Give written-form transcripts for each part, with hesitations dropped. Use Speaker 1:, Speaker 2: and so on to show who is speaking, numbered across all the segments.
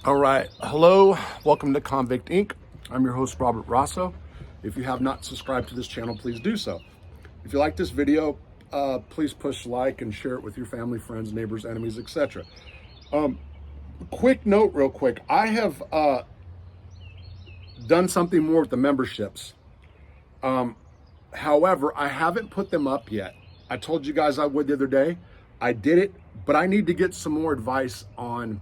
Speaker 1: All right. Hello. Welcome to Convict Inc. I'm your host, Robert Rosso. If you have not subscribed to this channel, please do so. If you like this video, please push like and share it with your family, friends, neighbors, enemies, etc. Quick note, real quick. I have done something more with the memberships. However, I haven't put them up yet. I told you guys I would the other day. I did it, but I need to get some more advice on...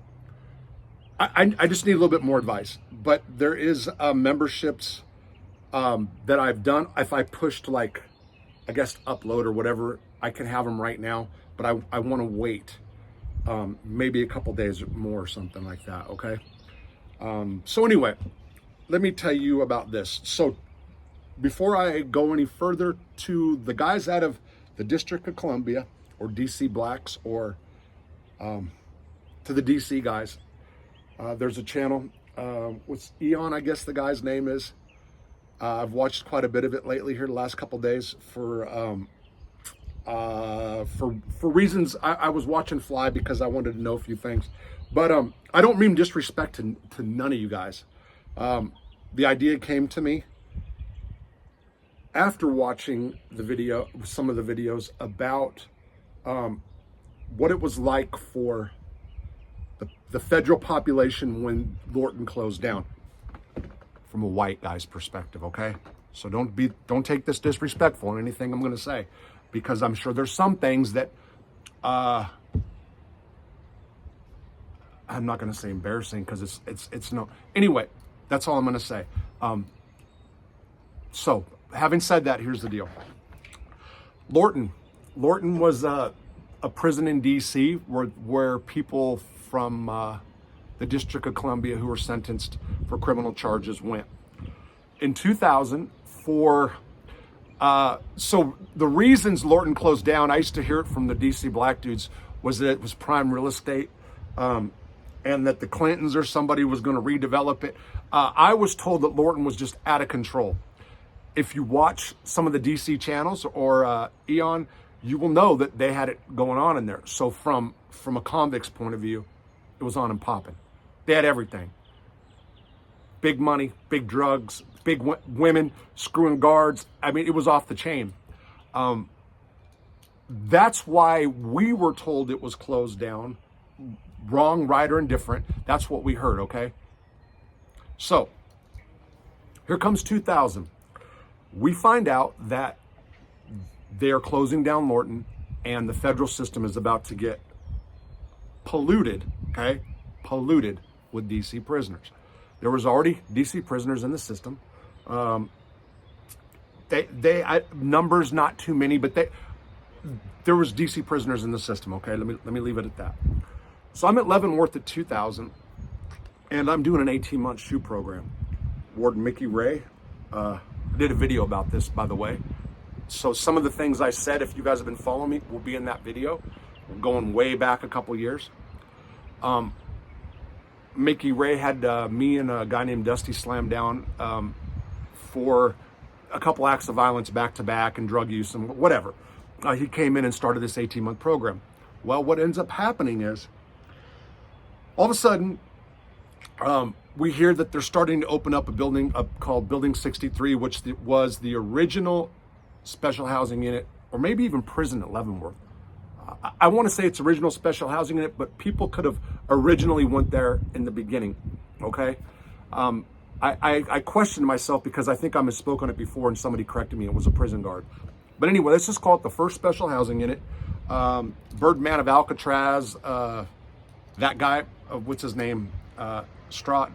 Speaker 1: I just need a little bit more advice. But there is memberships that I've done. If I push to, like, I guess upload or whatever, I can have them right now. But I want to wait maybe a couple days or more or something like that, okay? So anyway, let me tell you about this. So before I go any further, to the guys out of the District of Columbia or DC Blacks, or to the DC guys, there's a channel, what's Eon, I guess the guy's name is. I've watched quite a bit of it lately here the last couple days for reasons. I was watching Fly because I wanted to know a few things, but I don't mean disrespect to none of you guys. The idea came to me after watching the video, some of the videos about what it was like for the federal population when Lorton closed down, from a white guy's perspective, okay? So don't take this disrespectful in anything I'm going to say, because I'm sure there's some things that I'm not going to say embarrassing, because it's no. Anyway, that's all I'm going to say. So having said that, here's the deal. Lorton was a prison in DC where people from the District of Columbia who were sentenced for criminal charges went. In 2000, so the reasons Lorton closed down, I used to hear it from the DC black dudes, was that it was prime real estate, and that the Clintons or somebody was going to redevelop it. I was told that Lorton was just out of control. If you watch some of the DC channels or Eon, you will know that they had it going on in there. So from a convict's point of view, it was on and popping. They had everything. Big money, big drugs, big women, screwing guards. I mean, it was off the chain. That's why we were told it was closed down. Wrong, right, or indifferent. That's what we heard, okay? So, here comes 2000. We find out that they are closing down Lorton, and the federal system is about to get polluted, okay? Polluted with DC prisoners. There was already DC prisoners in the system. Numbers not too many, but there was DC prisoners in the system, okay? Let me leave it at that. So I'm at Leavenworth at 2000, and I'm doing an 18-month SHU program. Warden Mickey Ray did a video about this, by the way. So some of the things I said, if you guys have been following me, will be in that video. We're going way back a couple years. Mickey Ray had me and a guy named Dusty slammed down for a couple acts of violence back to back and drug use and whatever. He came in and started this 18-month program. Well, what ends up happening is, all of a sudden, we hear that they're starting to open up a building called Building 63, which was the original special housing unit, or maybe even prison at Leavenworth. I want to say it's original special housing unit, but people could have originally went there in the beginning, okay? I questioned myself because I think I misspoke on it before and somebody corrected me. It was a prison guard. But anyway, let's just call it the first special housing unit. Birdman of Alcatraz, that guy, what's his name? Strahd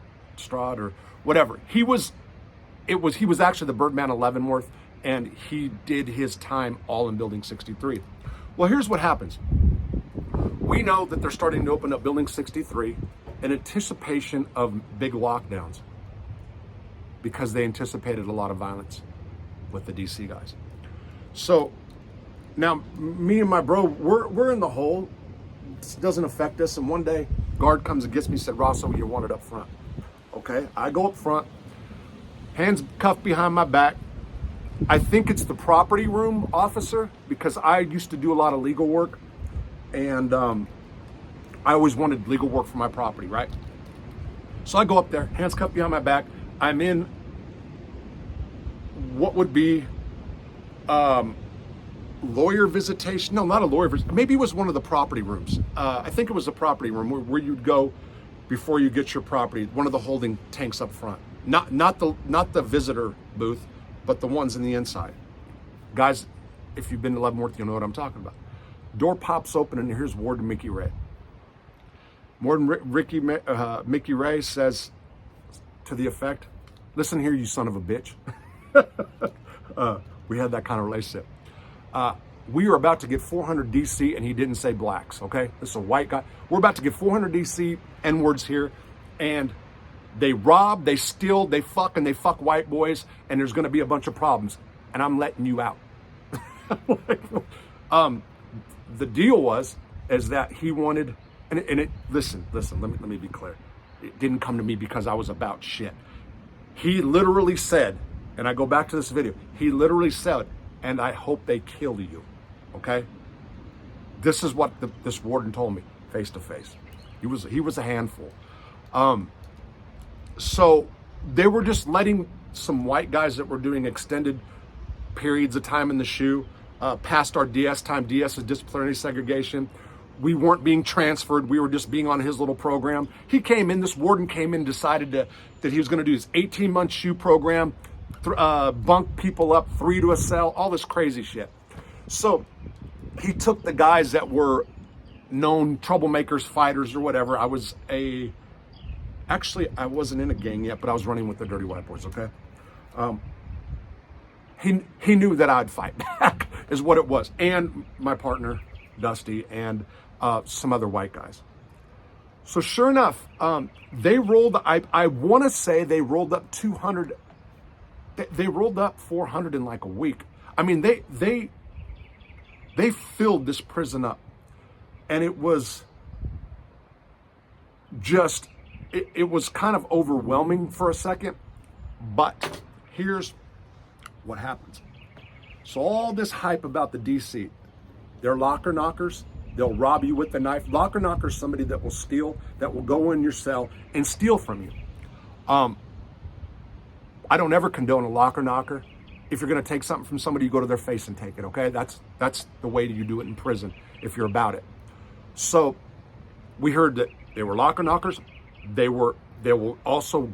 Speaker 1: or whatever. He was actually the Birdman of Leavenworth, and he did his time all in Building 63. Well, here's what happens. We know that they're starting to open up Building 63 in anticipation of big lockdowns, because they anticipated a lot of violence with the DC guys. So now me and my bro, we're in the hole. This doesn't affect us. And one day, guard comes and gets me, said, "Rosso, you're wanted up front." Okay, I go up front, hands cuffed behind my back. I think it's the property room officer, because I used to do a lot of legal work, and I always wanted legal work for my property, right? So I go up there, hands cuffed behind my back. I'm in what would be lawyer visitation. No, not a lawyer visitation. Maybe it was one of the property rooms. I think it was the property room where you'd go before you get your property. One of the holding tanks up front. Not the visitor booth, but the ones in the inside. Guys, if you've been to Leavenworth, you'll know what I'm talking about. Door pops open and here's Warden Mickey Ray. Mickey Ray says to the effect, "Listen here, you son of a bitch." We had that kind of relationship. We were about to get 400 DC, and he didn't say blacks, okay? This is a white guy. We're about to get 400 DC N-words here, and they rob, they steal, they fuck white boys, and there's gonna be a bunch of problems, and I'm letting you out. The deal is that he wanted, listen, let me be clear. It didn't come to me because I was about shit. He literally said, and I go back to this video, he literally said, "And I hope they kill you," okay? This is what this warden told me, face to face. He was a handful. So they were just letting some white guys that were doing extended periods of time in the SHU, past our DS time. DS is disciplinary segregation. We weren't being transferred. We were just being on his little program. He came in, this warden came in, decided that he was gonna do his 18-month SHU program, bunk people up, 3 to a cell, all this crazy shit. So he took the guys that were known troublemakers, fighters, or whatever. Actually, I wasn't in a gang yet, but I was running with the Dirty White Boys, okay? He knew that I'd fight back, is what it was. And my partner, Dusty, and some other white guys. So sure enough, they rolled, I want to say they rolled up 200, they rolled up 400 in like a week. I mean, they filled this prison up. And it was just, it was kind of overwhelming for a second, but here's what happens. So all this hype about the DC, they're locker knockers. They'll rob you with the knife. Locker knocker is somebody that will steal, that will go in your cell and steal from you. I don't ever condone a locker knocker. If you're going to take something from somebody, you go to their face and take it, okay? That's the way you do it in prison if you're about it. So we heard that they were locker knockers. They were also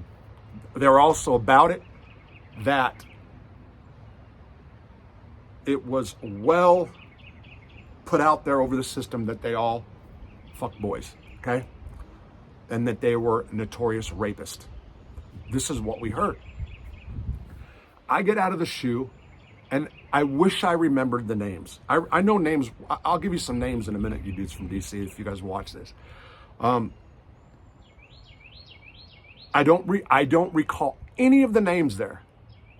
Speaker 1: about it, that it was well put out there over the system that they all fuck boys, okay? And that they were notorious rapists. This is what we heard. I get out of the SHU, and I wish I remembered the names. I know names. I'll give you some names in a minute, you dudes from DC, if you guys watch this. I don't recall any of the names there.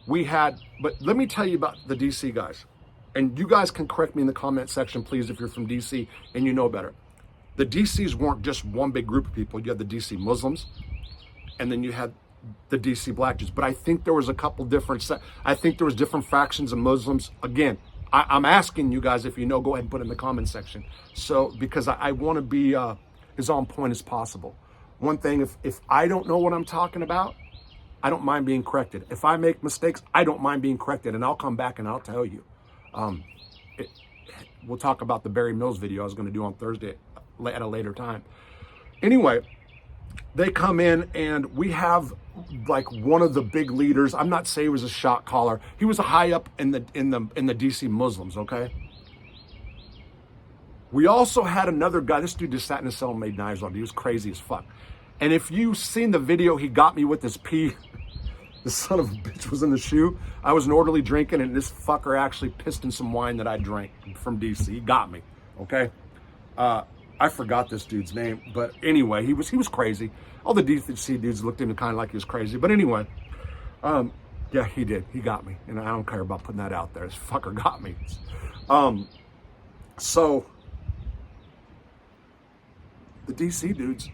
Speaker 1: But let me tell you about the DC guys. And you guys can correct me in the comment section, please, if you're from DC and you know better. The DCs weren't just one big group of people. You had the DC Muslims, and then you had the DC Black Jews. But I think there was a couple different, I think there was different factions of Muslims. Again, I'm asking you guys, if you know, go ahead and put it in the comment section. So, because I want to be as on point as possible. One thing, if I don't know what I'm talking about, I don't mind being corrected. If I make mistakes, I don't mind being corrected, and I'll come back and I'll tell you. We'll talk about the Barry Mills video I was going to do on Thursday at a later time. Anyway, they come in, and we have like one of the big leaders. I'm not saying he was a shot caller. He was a high up in the DC Muslims. Okay. We also had another guy. This dude just sat in his cell and made knives on. He was crazy as fuck. And if you've seen the video, he got me with this pee. This son of a bitch was in the SHU. I was an orderly drinking, and this fucker actually pissed in some wine that I drank from DC. He got me, okay? I forgot this dude's name, but anyway, he was crazy. All the DC dudes looked at him kind of like he was crazy, but anyway, yeah, he did. He got me, and I don't care about putting that out there. This fucker got me. So the DC dudes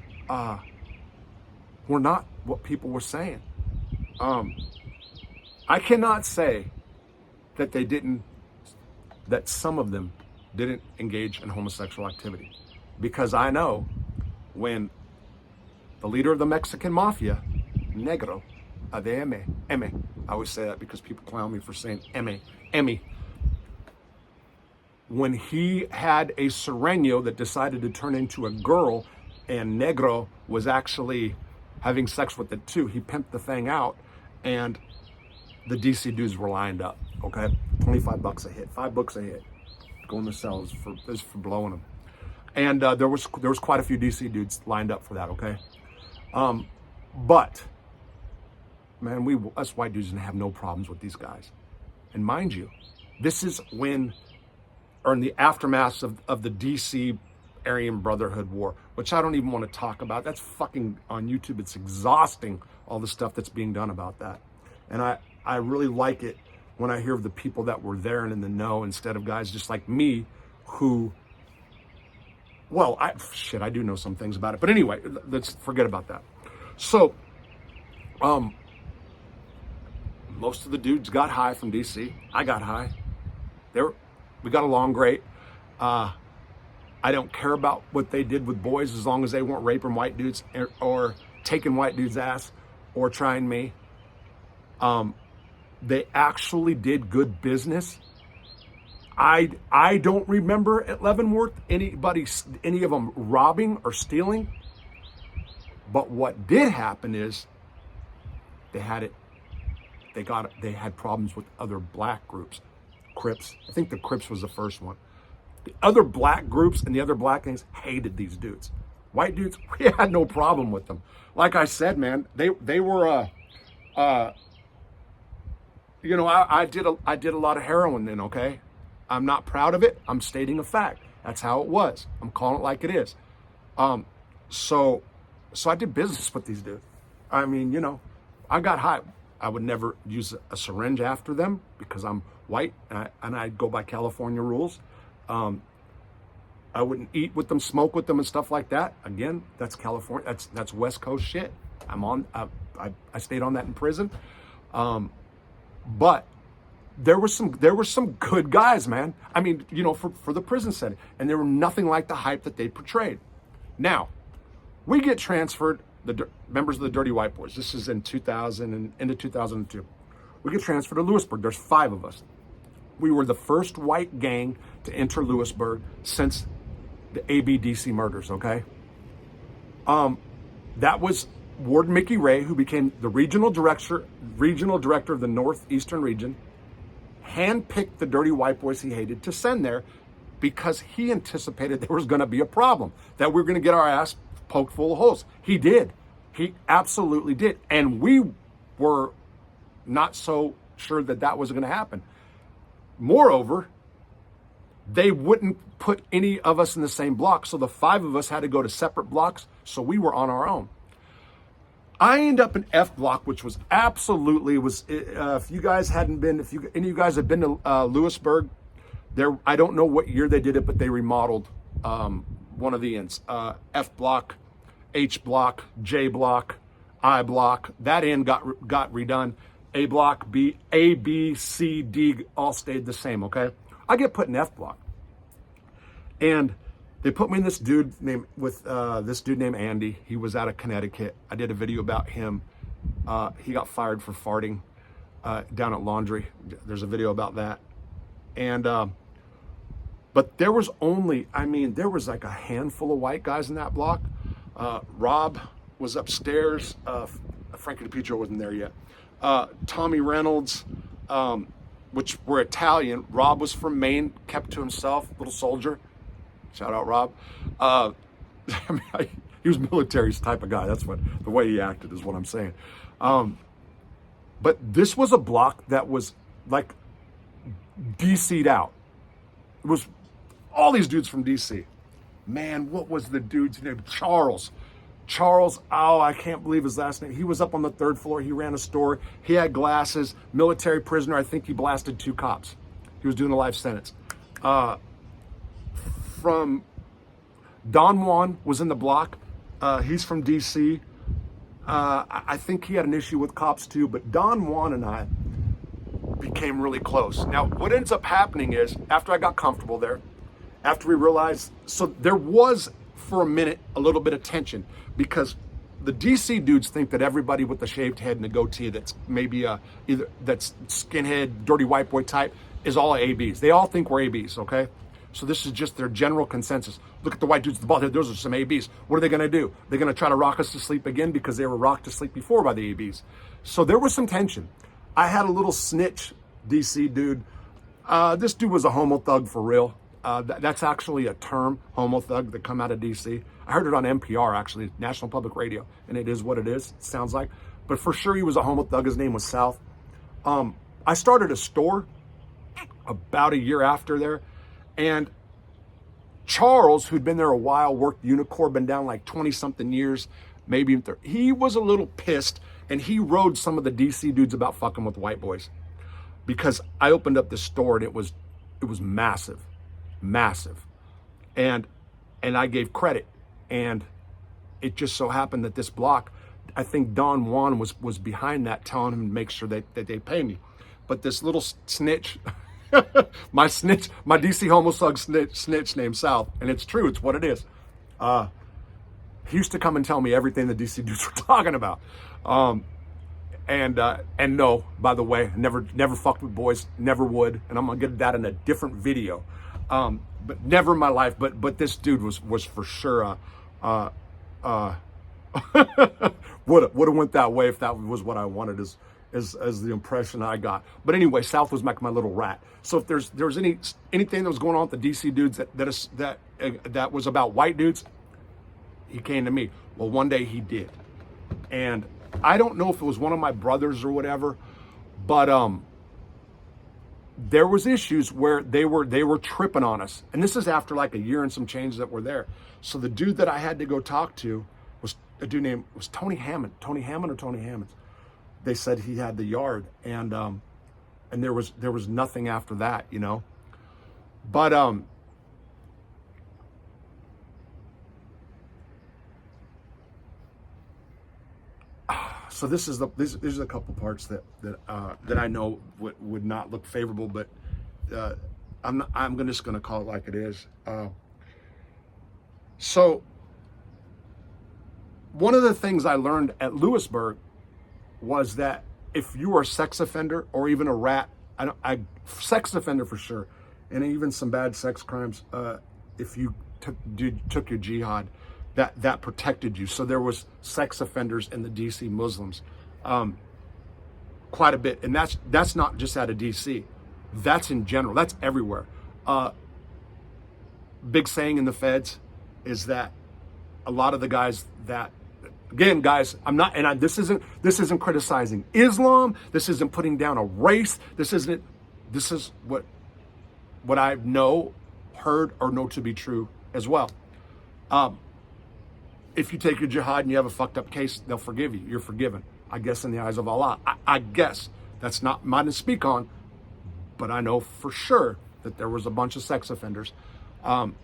Speaker 1: were not what people were saying. I cannot say that that some of them didn't engage in homosexual activity, because I know when the leader of the Mexican mafia, Negro, ADM, M. I always say that because people clown me for saying Emmy. When he had a Sereno that decided to turn into a girl, and Negro was actually having sex with it too, he pimped the thing out, and the DC dudes were lined up, okay? $25 a hit, $5 a hit. Go in the cells for blowing them. And there was quite a few DC dudes lined up for that, okay? But, man, us white dudes didn't have no problems with these guys. And mind you, this is when, or in the aftermath of the DC Aryan Brotherhood War, which I don't even want to talk about. That's fucking on YouTube. It's exhausting, all the stuff that's being done about that. And I really like it when I hear of the people that were there and in the know, instead of guys just like me who, well, I do know some things about it. But anyway, let's forget about that. So, most of the dudes got high from DC. I got high. We got along great. I don't care about what they did with boys as long as they weren't raping white dudes or taking white dudes' ass or trying me. They actually did good business. I don't remember at Leavenworth any of them robbing or stealing. But what did happen is they had problems with other black groups. Crips. I think the Crips was the first one. The other black groups and the other black gangs hated these dudes. White dudes, we had no problem with them. Like I said, man, they were you know, I did a lot of heroin then, okay? I'm not proud of it. I'm stating a fact. That's how it was. I'm calling it like it is. So I did business with these dudes. I mean, you know, I got high. I would never use a syringe after them because I'm white and I go by California rules. I wouldn't eat with them, smoke with them, and stuff like that. Again, that's California. That's West Coast shit. I stayed on that in prison. But there were some good guys, man. I mean, you know, for the prison setting, and they were nothing like the hype that they portrayed. Now, we get transferred. The members of the Dirty White Boys. This is in 2000 and into 2002. We get transferred to Lewisburg. There's 5 of us. We were the first white gang to enter Lewisburg since the ABDC murders. Okay. That was Warden Mickey Ray, who became the regional director of the Northeastern region, handpicked the Dirty White Boys he hated to send there because he anticipated there was going to be a problem, that we were going to get our ass poked full of holes. He did. He absolutely did. And we were not so sure that was going to happen. Moreover, they wouldn't put any of us in the same block. So the 5 of us had to go to separate blocks. So we were on our own. I ended up in F block, which was absolutely if you guys hadn't been, if any of you guys have been to Lewisburg, I don't know what year they did it, but they remodeled one of the ends. F block, H block, J block, I block. That end got redone. A block, A, B, C, D all stayed the same, okay? I get put in F block. And they put me in this dude named Andy. He was out of Connecticut. I did a video about him. He got fired for farting down at Laundry. There's a video about that. And but there was like a handful of white guys in that block. Rob was upstairs. Frankie DiPietro wasn't there yet. Tommy Reynolds, which were Italian. Rob was from Maine, kept to himself, little soldier. Shout out Rob. He was military's type of guy. That's what the way he acted is what I'm saying. But this was a block that was like DC'd out. It was all these dudes from DC. Man, what was the dude's name? Charles, oh, I can't believe his last name. He was up on the 3rd floor. He ran a store. He had glasses. Military prisoner. I think he blasted 2 cops. He was doing a life sentence. From Don Juan was in the block. He's from DC. I think he had an issue with cops too, but Don Juan and I became really close. Now, what ends up happening is after I got comfortable there, after we realized, so there was for a minute a little bit of tension because the DC dudes think that everybody with the shaved head and the goatee that's maybe either that's skinhead, dirty white boy type is all ABs. They all think we're ABs, okay? So this is just their general consensus. Look at the white dudes with the bald head. Those are some ABs. What are they going to do? They're going to try to rock us to sleep again because they were rocked to sleep before by the ABs. So there was some tension. I had a little snitch DC dude. This dude was a homo thug for real. That's actually a term, homo thug, that come out of DC. I heard it on NPR, actually, National Public Radio, and it is what it is, it sounds like. But for sure, he was a homo thug. His name was South. I started a store about a year after there, and Charles, who'd been there a while, worked Unicorn, been down like 20-something years, maybe even 30. He was a little pissed, and he rode some of the DC dudes about fucking with white boys. Because I opened up this store, and it was massive. And I gave credit. And it just so happened that this block, I think Don Juan was behind that, telling him to make sure that they pay me. But this little snitch, my DC homo thug snitch named South, and it's true, it's what it is. He used to come and tell me everything the DC dudes were talking about. And no, by the way, never fucked with boys, never would, and I'm gonna get that in a different video. But never in my life. But this dude was for sure. Would have went that way if that was what I wanted as the impression I got. But anyway, South was like my little rat. So if there was anything that was going on with the DC dudes that was about white dudes, he came to me. Well, one day he did, and I don't know if it was one of my brothers or whatever, but there was issues where they were tripping on us. And this is after like a year and some change that were there. So the dude that I had to go talk to was a dude named Tony Hammond. Tony Hammond or Tony Hammonds. They said he had the yard, and there was nothing after that, you know. But so these are a couple parts that I know would not look favorable, but I'm just gonna call it like it is. So one of the things I learned at Lewisburg was that if you were a sex offender or even a rat, sex offender for sure, and even some bad sex crimes, if you took your jihad, that protected you. So there was sex offenders in the DC Muslims, quite a bit, and that's not just out of DC. That's in general. That's everywhere. Big saying in the feds is that a lot of the guys that, again, guys, this isn't criticizing Islam. This isn't putting down a race. This is what I heard or know to be true as well. If you take your jihad and you have a fucked up case, they'll forgive you. You're forgiven, I guess, in the eyes of Allah. I guess that's not mine to speak on, but I know for sure that there was a bunch of sex offenders. And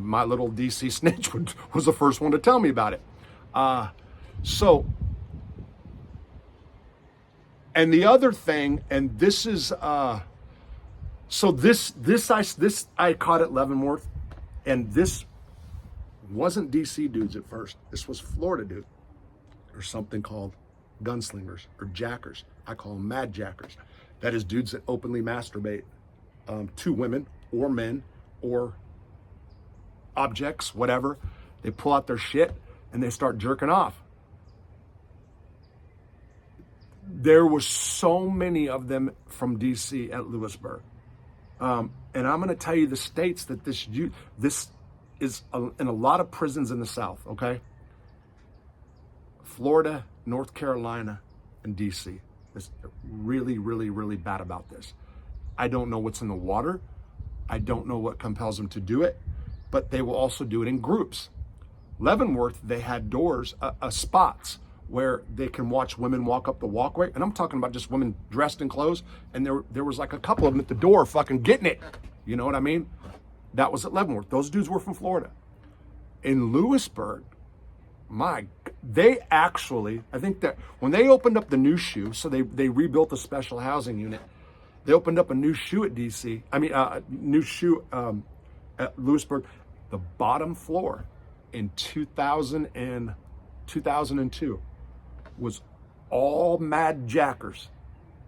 Speaker 1: my little DC snitch was the first one to tell me about it. So, and the other thing, and this is, so this I caught at Leavenworth, and this wasn't DC dudes at first. This was Florida dude. There's something called gunslingers or jackers. I call them mad jackers. That is dudes that openly masturbate to women or men or objects, whatever. They pull out their shit and they start jerking off. There were so many of them from DC at Lewisburg. And I'm going to tell you the states that this is in a lot of prisons in the South, okay? Florida, North Carolina, and DC. It's really, really, really bad about this. I don't know what's in the water. I don't know what compels them to do it, but they will also do it in groups. Leavenworth, they had doors, spots where they can watch women walk up the walkway. And I'm talking about just women dressed in clothes. And there was like a couple of them at the door fucking getting it. You know what I mean? That was at Leavenworth. Those dudes were from Florida. In Lewisburg, they actually, I think that when they opened up the new shoe, so they rebuilt a special housing unit. They opened up a new shoe at DC. New shoe at Lewisburg. The bottom floor in 2000 and 2002 was all mad jackers,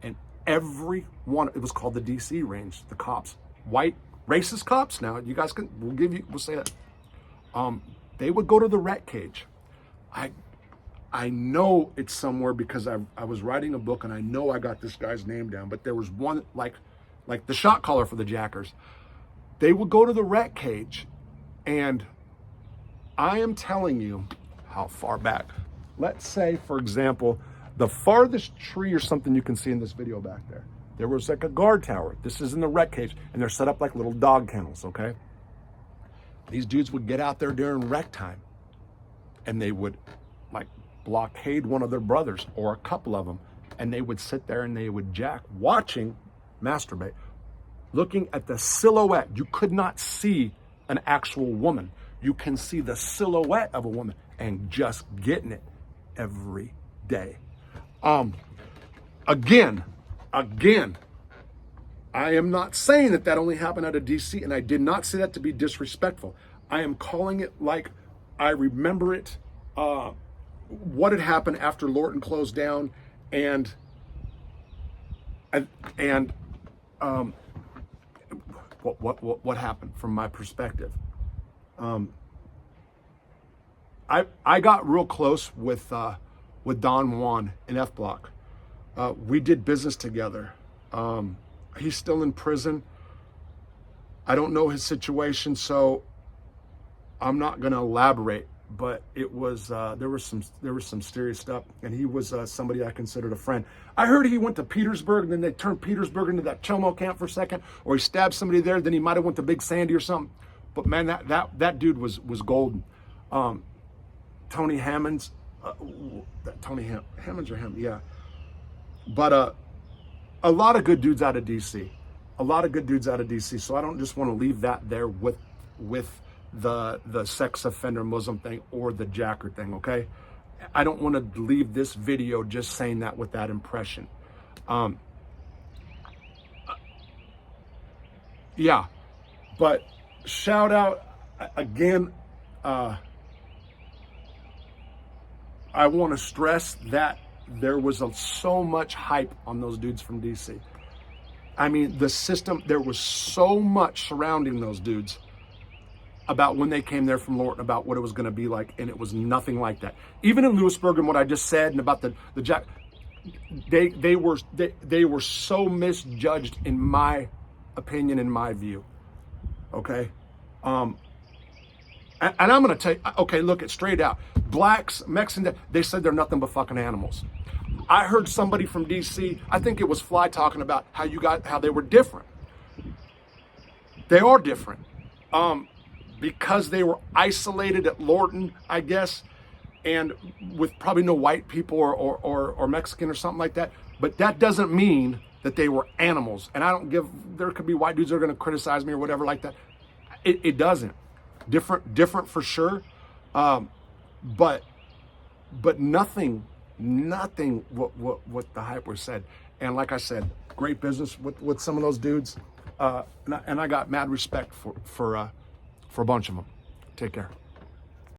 Speaker 1: and every one, it was called the DC range, the cops, white racist cops. Now you guys we'll say that. They would go to the rat cage. I know it's somewhere because I was writing a book and I know I got this guy's name down, but there was one like the shot caller for the jackers. They would go to the rat cage, and I am telling you how far back. Let's say, for example, the farthest tree or something you can see in this video back there, there was like a guard tower. This is in the rat cage, and they're set up like little dog kennels, okay? These dudes would get out there during rec time, and they would like blockade one of their brothers or a couple of them, and they would sit there and they would jack, watching masturbate, looking at the silhouette. You could not see an actual woman. You can see the silhouette of a woman and just getting it every day. Again, I am not saying that only happened out of DC, and I did not say that to be disrespectful. I am calling it like I remember it, what had happened after Lorton closed down, and what happened from my perspective. I got real close with Don Juan in F Block. We did business together. He's still in prison. I don't know his situation, so I'm not going to elaborate. But it was there was some serious stuff, and he was somebody I considered a friend. I heard he went to Petersburg, and then they turned Petersburg into that Chomo camp for a second, or he stabbed somebody there. Then he might have went to Big Sandy or something. But man, that dude was golden. Tony Hammonds, Hammonds or him, yeah. But a lot of good dudes out of DC, So I don't just want to leave that there with the sex offender Muslim thing or the jacker thing, okay? I don't want to leave this video just saying that with that impression. Yeah, but shout out again. I want to stress that there was so much hype on those dudes from DC. I mean, the system, there was so much surrounding those dudes about when they came there from Lorton, about what it was going to be like, and it was nothing like that. Even in Lewisburg, and what I just said, and about the jack, they were so misjudged, in my opinion, in my view. Okay, and I'm going to tell you, okay, look it straight out. Blacks, Mexicans, they said they're nothing but fucking animals. I heard somebody from DC, I think it was Fly, talking about how they were different. They are different. Because they were isolated at Lorton, I guess, and with probably no white people or Mexican or something like that. But that doesn't mean that they were animals. And there could be white dudes that are going to criticize me or whatever like that. It doesn't. Different for sure. But nothing what the hype was said. And like I said, great business with some of those dudes. And I got mad respect for a bunch of them. Take care.